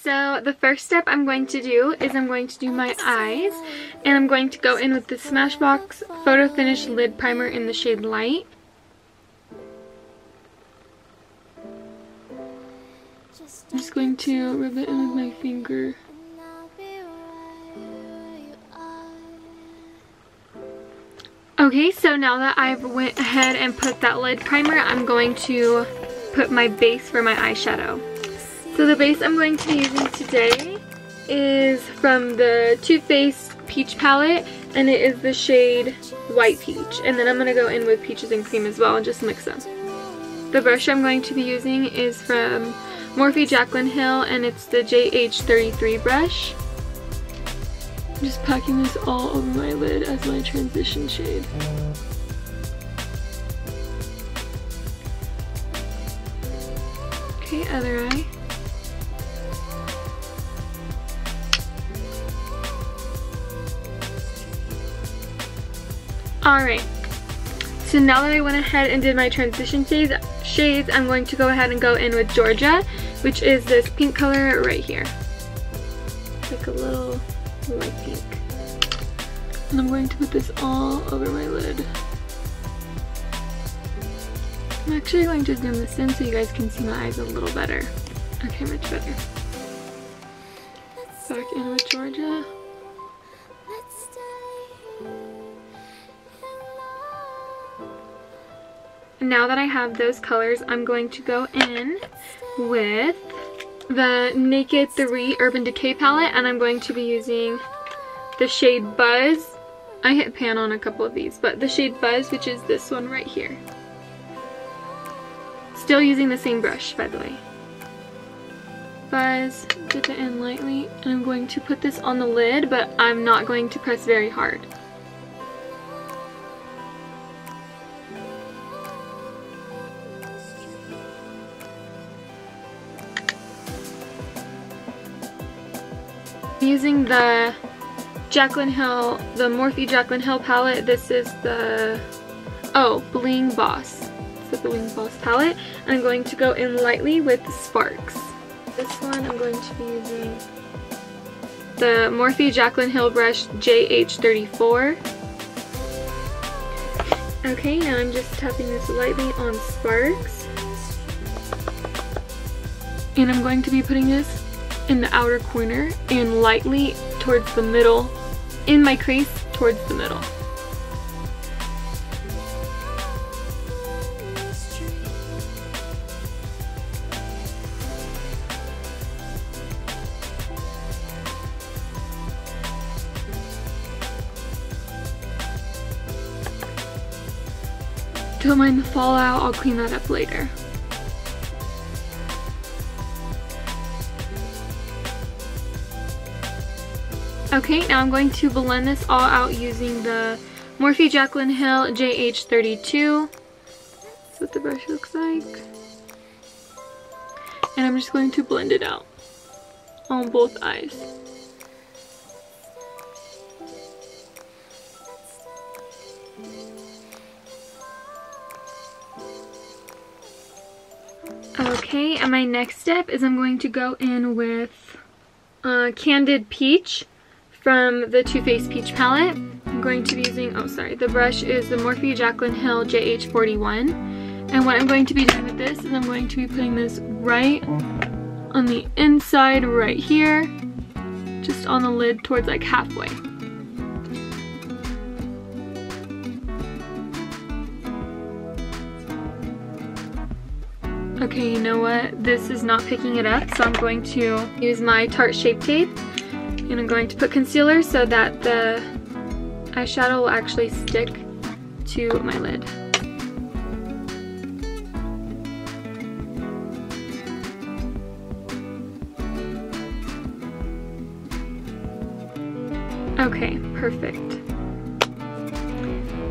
so the first step I'm going to do is I'm going to do my eyes, and I'm going to go in with the Smashbox Photo Finish Lid Primer in the shade Light. I'm just going to rub it in with my finger. Okay, so now that I've went ahead and put that lid primer, I'm going to put my base for my eyeshadow. So the base I'm going to be using today is from the Too Faced Peach palette, and it is the shade White Peach. And then I'm going to go in with Peaches and Cream as well and just mix them. The brush I'm going to be using is from Morphe Jaclyn Hill, and it's the JH33 brush. I'm just packing this all over my lid as my transition shade. Okay, other eye. Alright, so now that I went ahead and did my transition shades, I'm going to go ahead and go in with Georgia, which is this pink color right here. Like a little light pink. And I'm going to put this all over my lid. I'm actually going to zoom this in so you guys can see my eyes a little better. Okay, much better. Back in with Georgia. Now that I have those colors, I'm going to go in with the Naked 3 Urban Decay palette, and I'm going to be using the shade Buzz. I hit pan on a couple of these, but the shade Buzz, which is this one right here. Still using the same brush, by the way. Buzz, dip it in lightly, and I'm going to put this on the lid, but I'm not going to press very hard. Using the Jaclyn Hill, the Morphe Jaclyn Hill palette. This is the, Bling Boss. It's the Bling Boss palette. And I'm going to go in lightly with Sparks. This one I'm going to be using the Morphe Jaclyn Hill brush JH34. Okay, now I'm just tapping this lightly on Sparks. And I'm going to be putting this in the outer corner and lightly towards the middle, in my crease towards the middle. Don't mind the fallout, I'll clean that up later. Okay, now I'm going to blend this all out using the Morphe Jaclyn Hill JH32. That's what the brush looks like. And I'm just going to blend it out on both eyes. Okay, and my next step is I'm going to go in with Candid Peach from the Too Faced Peach palette. I'm going to be using, the brush is the Morphe Jaclyn Hill JH41. And what I'm going to be doing with this is I'm going to be putting this right on the inside right here, just on the lid towards like halfway. Okay, you know what? This is not picking it up, so I'm going to use my Tarte Shape Tape. And I'm going to put concealer so that the eyeshadow will actually stick to my lid. Okay, perfect.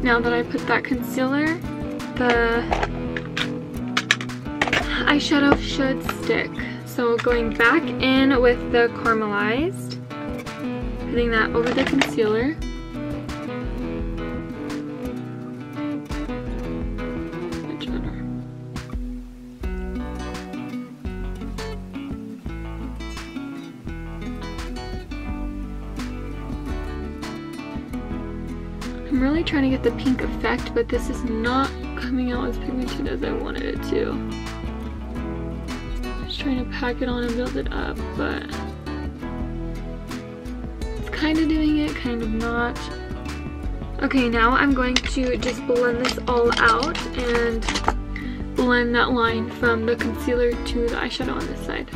Now that I put that concealer, the eyeshadow should stick. So going back in with the caramelized, putting that over the concealer. Much better. I'm really trying to get the pink effect, but this is not coming out as pigmented as I wanted it to. Just trying to pack it on and build it up, but it's kind of doing it, kind of not. Okay, now I'm going to just blend this all out and blend that line from the concealer to the eyeshadow on this side.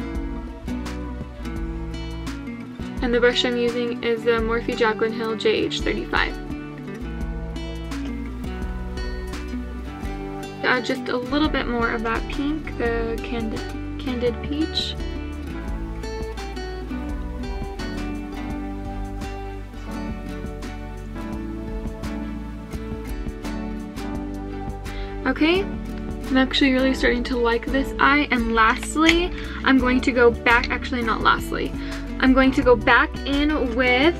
And the brush I'm using is the Morphe Jaclyn Hill JH35. Add just a little bit more of that pink, the Candid Peach. Okay, I'm actually really starting to like this eye. And lastly, I'm going to go back, actually not lastly, I'm going to go back in with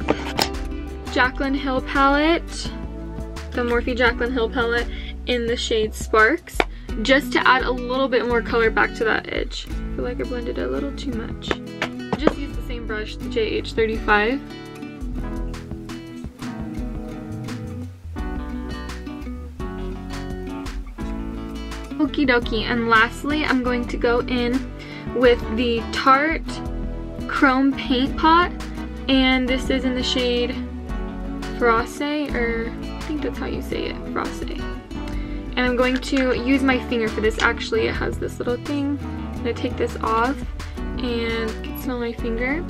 Jaclyn Hill palette, the Morphe Jaclyn Hill palette in the shade Sparks, just to add a little bit more color back to that edge. I feel like I blended a little too much. I just used the same brush, the JH35. Okie dokie, and lastly I'm going to go in with the Tarte Chrome Paint Pot, and this is in the shade Frose, or I think that's how you say it, Frose. And I'm going to use my finger for this. Actually, it has this little thing. I'm going to take this off and you can smell my finger.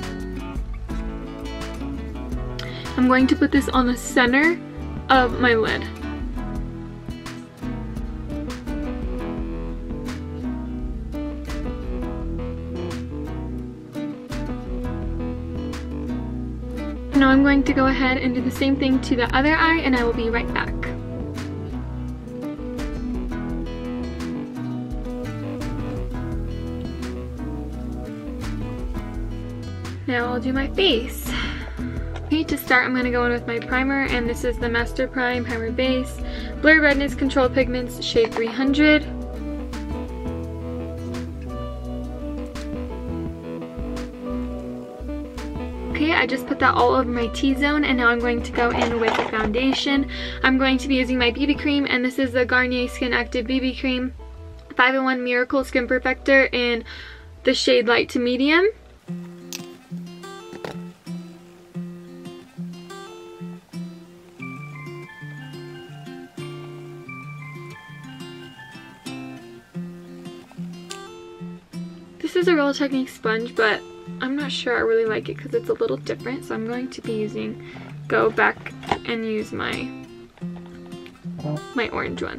I'm going to put this on the center of my lid. Now I'm going to go ahead and do the same thing to the other eye, and I will be right back. Now I'll do my face. Okay, to start I'm going to go in with my primer, and this is the Master Prime Primer Base, Blur Redness Control Pigments, shade 300. Okay, I just put that all over my T-zone, and now I'm going to go in with the foundation. I'm going to be using my BB cream, and this is the Garnier Skin Active BB Cream 5-in-1 Miracle Skin Perfector in the shade light to medium. This is a Real Technique sponge, but I'm not sure I really like it because it's a little different, so I'm going to go back and use my orange one.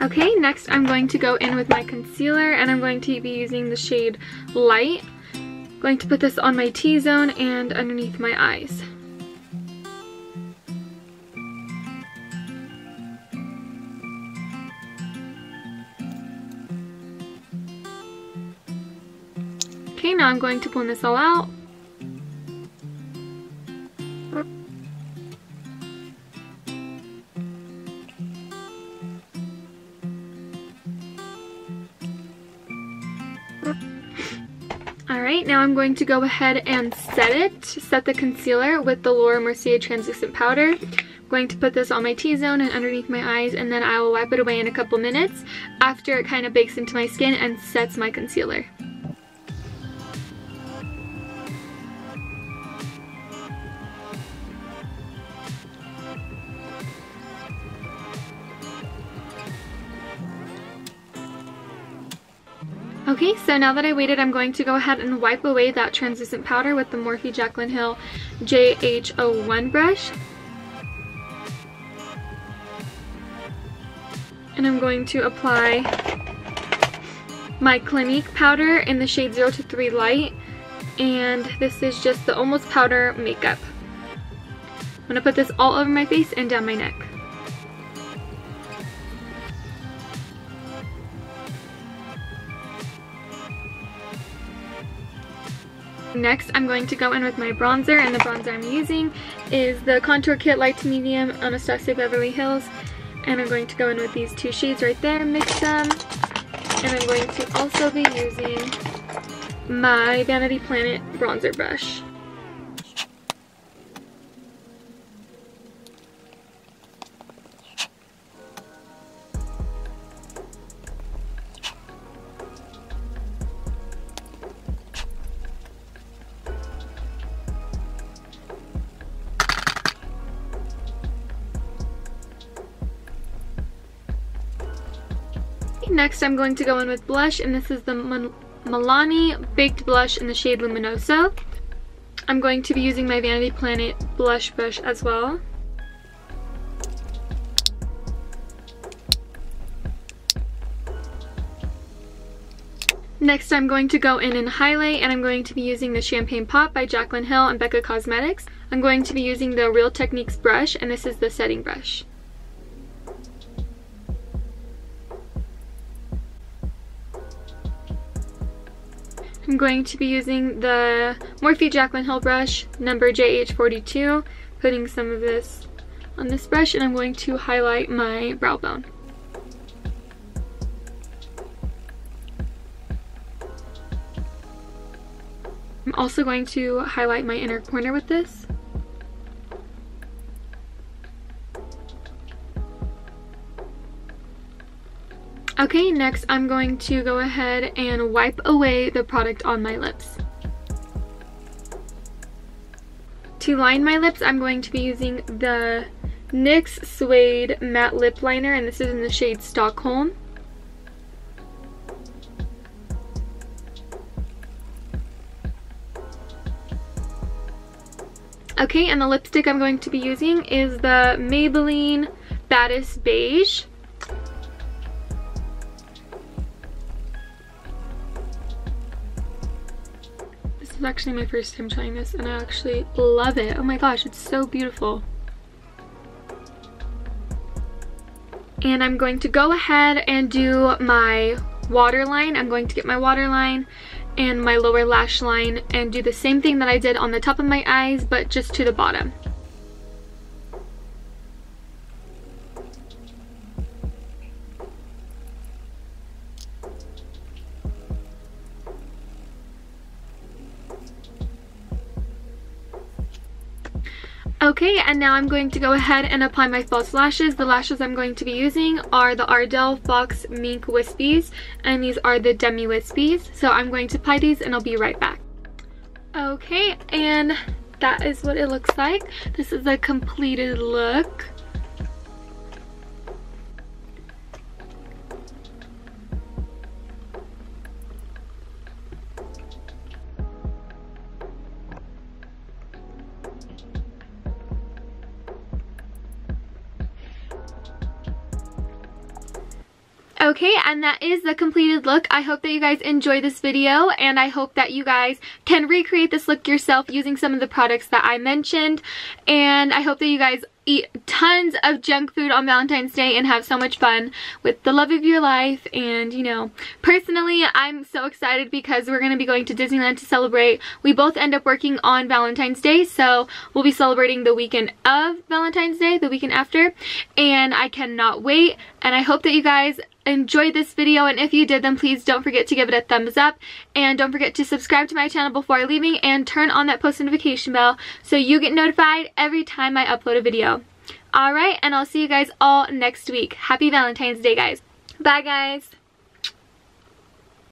Okay, next I'm going to go in with my concealer, and I'm going to be using the shade Light. I'm going to put this on my T-zone and underneath my eyes. Okay, now I'm going to blend this all out. Alright, now I'm going to go ahead and set the concealer with the Laura Mercier translucent powder. I'm going to put this on my T-zone and underneath my eyes, and then I will wipe it away in a couple minutes after it kind of bakes into my skin and sets my concealer. Okay, so now that I waited, I'm going to go ahead and wipe away that translucent powder with the Morphe Jaclyn Hill JH01 brush. And I'm going to apply my Clinique powder in the shade 0 to 3 Light. And this is just the Almost Powder Makeup. I'm going to put this all over my face and down my neck. Next, I'm going to go in with my bronzer, and the bronzer I'm using is the Contour Kit Light to Medium Anastasia Beverly Hills And I'm going to go in with these two shades right there, mix them. And I'm going to also be using my Vanity Planet bronzer brush. Next, I'm going to go in with blush, and this is the Milani Baked Blush in the shade Luminoso. I'm going to be using my Vanity Planet blush brush as well. Next, I'm going to go in and highlight, and I'm going to be using the Champagne Pop by Jaclyn Hill and Becca Cosmetics. I'm going to be using the Real Techniques brush, and this is the setting brush. I'm going to be using the Morphe Jaclyn Hill brush, number JH42, putting some of this on this brush, and I'm going to highlight my brow bone. I'm also going to highlight my inner corner with this. Okay, next I'm going to go ahead and wipe away the product on my lips. To line my lips, I'm going to be using the NYX Suede Matte Lip Liner, and this is in the shade Stockholm. Okay, and the lipstick I'm going to be using is the Maybelline Baddest Beige. This is actually my first time trying this, and I actually love it. Oh my gosh, it's so beautiful. And I'm going to go ahead and do my waterline. I'm going to get my waterline and my lower lash line and do the same thing that I did on the top of my eyes, but just to the bottom. Okay, and now I'm going to go ahead and apply my false lashes. The lashes I'm going to be using are the Ardell Faux Mink Wispies, and these are the Demi Wispies. So I'm going to apply these and I'll be right back. Okay, and that is what it looks like. This is a completed look. Okay, and that is the completed look. I hope that you guys enjoy this video, and I hope that you guys can recreate this look yourself using some of the products that I mentioned. And I hope that you guys eat tons of junk food on Valentine's Day and have so much fun with the love of your life. And, you know, personally, I'm so excited because we're going to be going to Disneyland to celebrate. We both end up working on Valentine's Day, so we'll be celebrating the weekend of Valentine's Day, the weekend after, and I cannot wait. And I hope that you guys enjoyed this video, and if you did, then please don't forget to give it a thumbs up, and don't forget to subscribe to my channel before leaving, and turn on that post notification bell so you get notified every time I upload a video. Alright, and I'll see you guys all next week. Happy Valentine's Day, guys. Bye, guys.